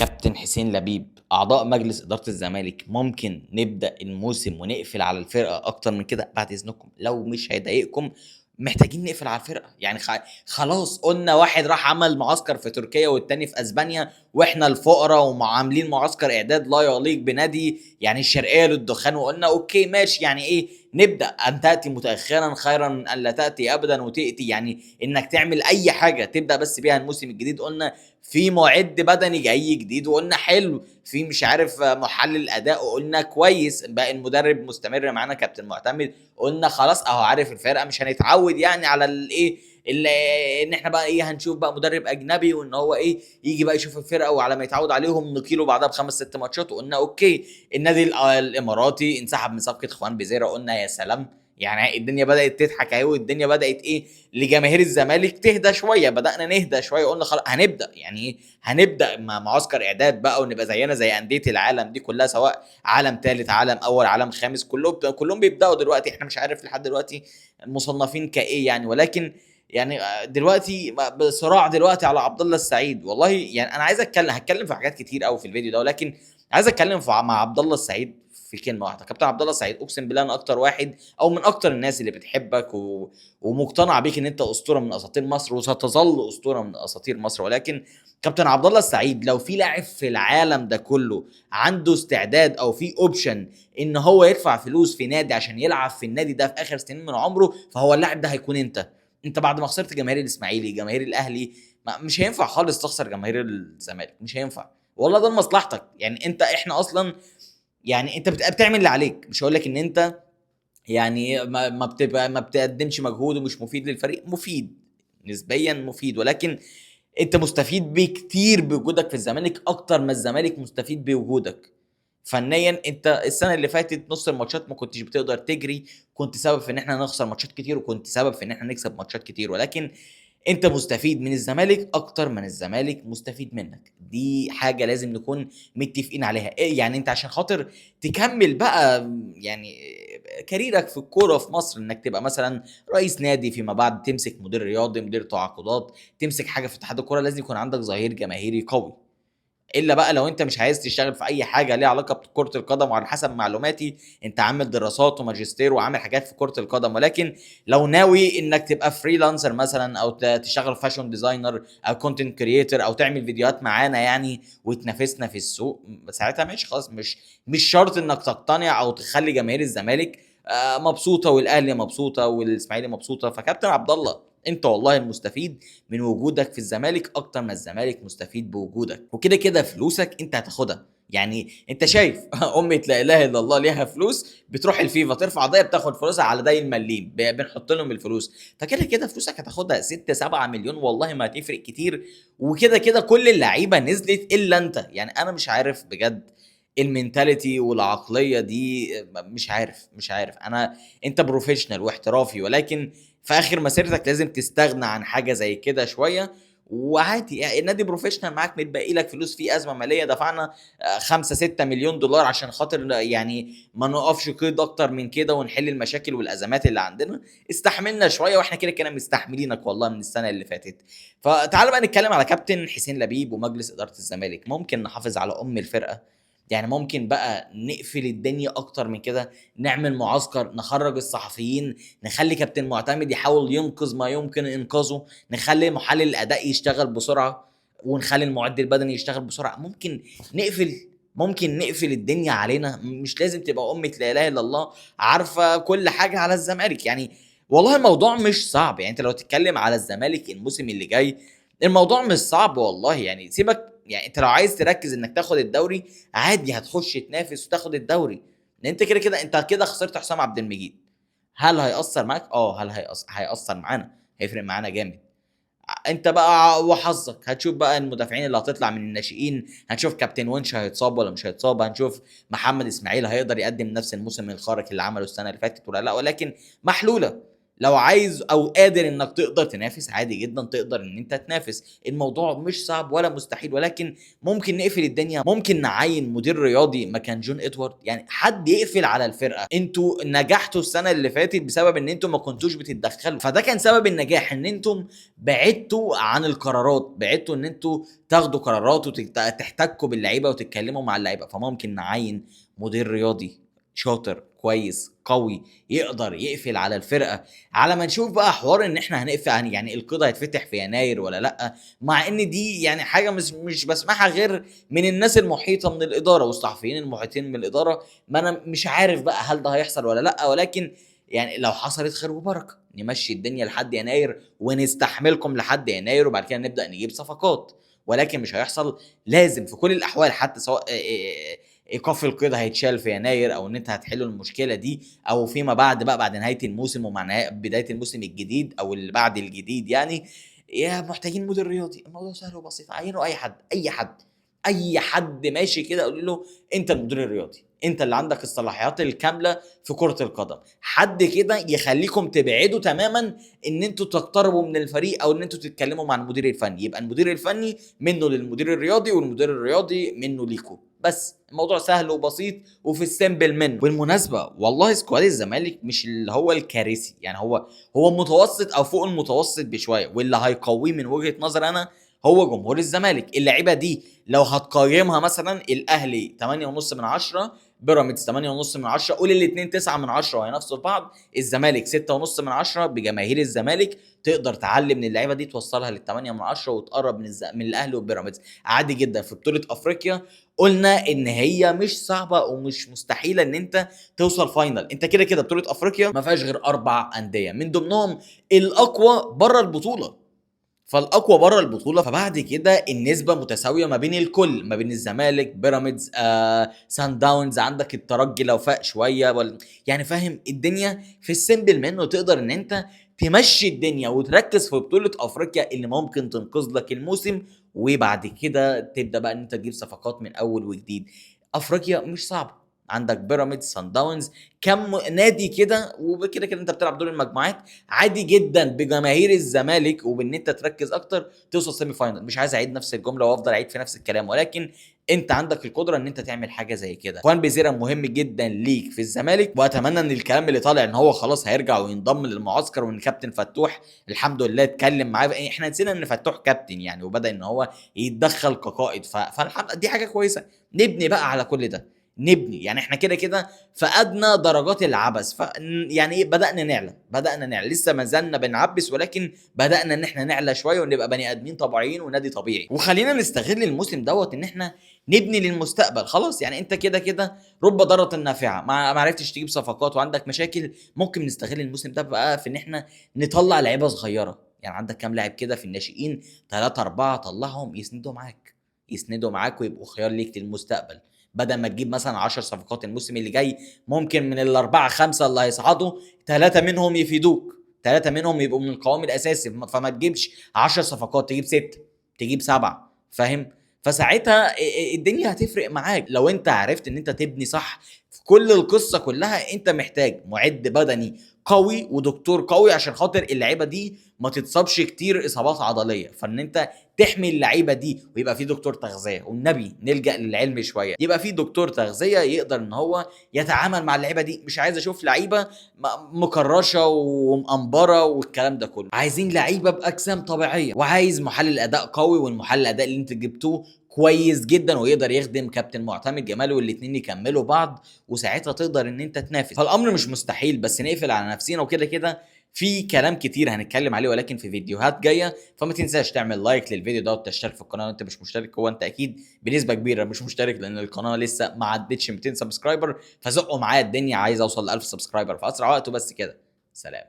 كابتن حسين لبيب، أعضاء مجلس إدارة الزمالك، ممكن نبدأ الموسم ونقفل على الفرقة أكتر من كده بعد إذنكم؟ لو مش هيضايقكم محتاجين نقفل على الفرقة. يعني خلاص قلنا واحد راح عمل معسكر في تركيا والتاني في أسبانيا، وإحنا الفقراء وعاملين معسكر إعداد لا يليق بنادي يعني الشرقية للدخان، وقلنا أوكي ماشي. يعني إيه نبدأ؟ أن تأتي متأخرا خيرا من أن لا تأتي أبدا، وتأتي يعني إنك تعمل أي حاجة تبدأ بس بيها الموسم الجديد. قلنا في معد بدني جاي جديد وقلنا حلو، في مش عارف محلل اداء وقلنا كويس، بقى المدرب مستمر معانا كابتن معتمد، قلنا خلاص اهو عارف الفرقه، مش هنتعود يعني على الايه ان احنا بقى ايه هنشوف بقى مدرب اجنبي وان هو ايه يجي بقى يشوف الفرقه وعلى ما يتعود عليهم نقيله بعدها بخمس ست ماتشات. وقلنا اوكي. النادي الاماراتي انسحب من صفقه اخوان بزيرة، قلنا يا سلام، يعني الدنيا بدات تضحك اهي، والدنيا بدات ايه لجماهير الزمالك تهدى شويه، بدانا نهدى شويه، قلنا خلاص هنبدا. يعني ايه هنبدا مع معسكر اعداد بقى ونبقى زينا زي انديه العالم دي كلها، سواء عالم ثالث عالم اول عالم خامس، كلهم بيبداوا دلوقتي. احنا مش عارف لحد دلوقتي مصنفين كايه يعني، ولكن يعني دلوقتي بصراع دلوقتي على عبد الله السعيد. والله يعني انا عايز هتكلم في حاجات كتير قوي في الفيديو ده، ولكن عايز اتكلم مع عبد الله السعيد في كلمه واحده. كابتن عبد الله السعيد، اقسم بالله انا اكتر واحد او من اكتر الناس اللي بتحبك ومقتنع بيك ان انت اسطوره من اساطير مصر وستظل اسطوره من اساطير مصر. ولكن كابتن عبد الله السعيد، لو في لاعب في العالم ده كله عنده استعداد او في اوبشن ان هو يدفع فلوس في نادي عشان يلعب في النادي ده في اخر سنين من عمره، فهو اللاعب ده هيكون انت بعد ما خسرت جماهير الاسماعيلي جماهير الاهلي، مش هينفع خالص تخسر جماهير الزمالك، مش هينفع والله، ده لمصلحتك. يعني احنا اصلا يعني انت بتعمل اللي عليك. مش هقول لك ان انت يعني ما بتقدمش مجهود ومش مفيد للفريق، مفيد نسبيا مفيد، ولكن انت مستفيد بكتير بوجودك في الزمالك اكتر ما الزمالك مستفيد بوجودك. فنيا انت السنه اللي فاتت نص الماتشات ما كنتش بتقدر تجري، كنت سبب في ان احنا نخسر ماتشات كتير، وكنت سبب في ان احنا نكسب ماتشات كتير، ولكن انت مستفيد من الزمالك اكتر من الزمالك مستفيد منك. دي حاجه لازم نكون متفقين عليها. ايه يعني انت عشان خاطر تكمل بقى يعني كاريرك في الكوره في مصر، انك تبقى مثلا رئيس نادي فيما بعد، تمسك مدير رياضي، مدير تعاقدات، تمسك حاجه في اتحاد الكوره، لازم يكون عندك ظهير جماهيري قوي. الا بقى لو انت مش عايز تشتغل في اي حاجه ليها علاقه بكره القدم، وعلى حسب معلوماتي انت عامل دراسات وماجستير وعامل حاجات في كره القدم، ولكن لو ناوي انك تبقى فريلانسر مثلا او تشتغل فاشن ديزاينر او كونتنت كرييتور او تعمل فيديوهات معانا يعني وتنافسنا في السوق، ساعتها ماشي خلاص. مش شرط انك تقتنع او تخلي جماهير الزمالك مبسوطه والاهلي مبسوطه والاسماعيلي مبسوطه. فكابتن عبد الله، انت والله المستفيد من وجودك في الزمالك اكتر ما الزمالك مستفيد بوجودك، وكده كده فلوسك انت هتاخدها. يعني انت شايف امة لا اله الا الله ليها فلوس، بتروح الفيفا ترفع قضيه بتاخد فلوسها على داي المليم، بنحط لهم الفلوس، فكده كده فلوسك هتاخدها 6 7 مليون، والله ما هتفرق كتير. وكده كده كل اللعيبه نزلت الا انت. يعني انا مش عارف بجد المينتاليتي والعقليه دي، مش عارف انا. انت بروفيشنال واحترافي، ولكن في اخر مسيرتك لازم تستغنى عن حاجه زي كده شويه. وعادي يعني النادي بروفيشنال معاك، متبقي لك فلوس في ازمه ماليه، دفعنا 5 6 مليون دولار عشان خاطر يعني ما نقفش قيد اكتر من كده ونحل المشاكل والازمات اللي عندنا. استحملنا شويه واحنا كده كده مستحملينك والله من السنه اللي فاتت. فتعال بقى نتكلم على كابتن حسين لبيب ومجلس اداره الزمالك. ممكن نحافظ على الفرقه؟ يعني ممكن بقى نقفل الدنيا اكتر من كده، نعمل معسكر، نخرج الصحفيين، نخلي كابتن معتمد يحاول ينقذ ما يمكن انقاذه، نخلي محلل الاداء يشتغل بسرعه، ونخلي المعد البدني يشتغل بسرعه. نقفل ممكن نقفل الدنيا علينا. مش لازم تبقى لا اله الا الله عارفه كل حاجه على الزمالك يعني. والله الموضوع مش صعب. يعني انت لو تتكلم على الزمالك الموسم اللي جاي، الموضوع مش صعب والله. يعني سيبك، يعني انت لو عايز تركز انك تاخد الدوري عادي، هتخش تنافس وتاخد الدوري، لان انت كده كده انت كده خسرت حسام عبد المجيد. هل هيأثر معاك؟ هل هيأثر معانا، هيفرق معانا جامد. انت بقى وحظك، هتشوف بقى المدافعين اللي هتطلع من الناشئين، هنشوف كابتن ونش هيتصاب ولا مش هيتصاب، هنشوف محمد اسماعيل هيقدر يقدم نفس الموسم الخارق اللي عمله السنه اللي فاتت ولا لا، ولكن محلوله. لو عايز او قادر انك تقدر تنافس عادي جدا تقدر ان انت تنافس. الموضوع مش صعب ولا مستحيل، ولكن ممكن نقفل الدنيا، ممكن نعين مدير رياضي مكان جون ادوارد، يعني حد يقفل على الفرقه. انتوا نجحتوا السنه اللي فاتت بسبب ان انتوا ما كنتوش بتتدخلوا، فده كان سبب النجاح، ان انتم بعدتوا عن القرارات، بعدتوا ان انتوا تاخدوا قرارات وتحتكوا باللعيبه وتتكلموا مع اللعيبه. فممكن نعين مدير رياضي شاطر كويس قوي يقدر يقفل على الفرقه، على ما نشوف بقى حوار ان احنا هنقفل يعني القيد هيتفتح في يناير ولا لا. مع ان دي يعني حاجه مش بسمعها غير من الناس المحيطه من الاداره والصحفيين المحيطين من الاداره. ما انا مش عارف بقى هل ده هيحصل ولا لا، ولكن يعني لو حصلت خير وبركه، نمشي الدنيا لحد يناير ونستحملكم لحد يناير وبعد كده نبدا نجيب صفقات. ولكن مش هيحصل، لازم في كل الاحوال حتى سواء ايقاف القيد هيتشال في يناير او ان انت هتحلوا المشكله دي او فيما بعد بقى بعد نهايه الموسم ومع بدايه الموسم الجديد او اللي بعد الجديد يعني. يا محتاجين مدير رياضي، الموضوع سهل وبسيط، عينوا اي حد اي حد اي حد ماشي كده، قولوا له انت المدير الرياضي، انت اللي عندك الصلاحيات الكامله في كره القدم. حد كده يخليكم تبعدوا تماما ان انتوا تقتربوا من الفريق او ان انتوا تتكلموا مع المدير الفني، يبقى المدير الفني منه للمدير الرياضي والمدير الرياضي منه ليكم. بس الموضوع سهل وبسيط وفي السيمبل منه. بالمناسبه والله سكواد الزمالك مش اللي هو الكارثي، يعني هو متوسط او فوق المتوسط بشويه، واللي هيقويه من وجهه نظر انا هو جمهور الزمالك. اللعيبه دي لو هتقيمها مثلا الاهلي 8.5 من 10، بيراميدز 8.5 من 10، قول الاثنين 9 من 10 وهينافسوا بعض، الزمالك 6.5 من 10 بجماهير الزمالك، تقدر تعلي من اللعيبه دي توصلها لل 8 من 10 وتقرب من الاهلي وبيراميدز عادي جدا في بطوله افريقيا. قلنا ان هي مش صعبه ومش مستحيله ان انت توصل فاينل، انت كده كده بطوله افريقيا ما فيهاش غير 4 انديه من ضمنهم الاقوى بره البطوله، فالاقوى بره البطوله، فبعد كده النسبه متساويه ما بين الكل، ما بين الزمالك بيراميدز سان داونز، عندك الترجي لو فاق شويه يعني فاهم الدنيا في السيمبل منه، تقدر ان انت تمشي الدنيا وتركز في بطوله افريقيا اللي ممكن تنقذ لك الموسم، وبعد كده تبدا بقى ان انت تجيب صفقات من اول وجديد. افريقيا مش صعبه، عندك بيراميدز سان داونز كم نادي كده، وكده كده انت بتلعب دور المجموعات عادي جدا بجماهير الزمالك وبان انت تركز اكتر توصل سيمي فاينل. مش عايز اعيد نفس الجمله وافضل اعيد في نفس الكلام، ولكن انت عندك القدره ان انت تعمل حاجه زي كده. خوان بيزيرا مهم جدا ليك في الزمالك، واتمنى ان الكلام اللي طالع ان هو خلاص هيرجع وينضم للمعسكر، وان كابتن فتوح الحمد لله اتكلم معاه، احنا نسينا ان فتوح كابتن يعني وبدا ان هو يتدخل كقائد، فالحمد دي حاجه كويسه. نبني بقى على كل ده، نبني يعني احنا كده كده فقدنا درجات العبث، يعني ايه بدأنا نعلى لسه ما زلنا بنعبس، ولكن بدأنا ان احنا نعلى شويه ونبقى بني ادمين طبيعيين ونادي طبيعي. وخلينا نستغل الموسم دوت ان احنا نبني للمستقبل. خلاص يعني انت كده كده رب ضارة نافعه، ما عرفتش تجيب صفقات وعندك مشاكل، ممكن نستغل الموسم ده بقى في ان احنا نطلع لعيبه صغيره. يعني عندك كام لاعب كده في الناشئين 3 4 طلعهم يسندوا معاك ويبقوا خيار ليك للمستقبل، بدل ما تجيب مثلا 10 صفقات الموسم اللي جاي ممكن من الاربعه خمسه اللي هيصعدوا 3 منهم يفيدوك، 3 منهم يبقوا من القوام الاساسي، فما تجيبش 10 صفقات، تجيب 6 تجيب 7، فاهم؟ فساعتها الدنيا هتفرق معاك لو انت عرفت ان انت تبني صح. في كل القصه كلها انت محتاج معد بدني قوي ودكتور قوي عشان خاطر اللعيبه دي ما تتصابش كتير اصابات عضليه، فان انت تحمي اللعيبه دي ويبقى في دكتور تغذيه، والنبي نلجا للعلم شويه، يبقى في دكتور تغذيه يقدر ان هو يتعامل مع اللعيبه دي. مش عايز اشوف لعيبه مكرشه ومقنبره والكلام ده كله، عايزين لعيبه باجسام طبيعيه، وعايز محلل اداء قوي، والمحلل الاداء اللي انت جبتوه كويس جدا ويقدر يخدم كابتن معتمد جمال والاثنين يكملوا بعض، وساعتها تقدر ان انت تنافس. فالامر مش مستحيل، بس نقفل على نفسينا، وكده كده في كلام كتير هنتكلم عليه ولكن في فيديوهات جايه. فما تنساش تعمل لايك للفيديو ده وتشترك في القناه لو انت مش مشترك، هو انت اكيد بنسبه كبيره مش مشترك لان القناه لسه ما عدتش 200 سبسكرايبر، فزقوا معايا الدنيا، عايز اوصل ل 1000 سبسكرايبر في اسرع وقت. وبس كده، سلام.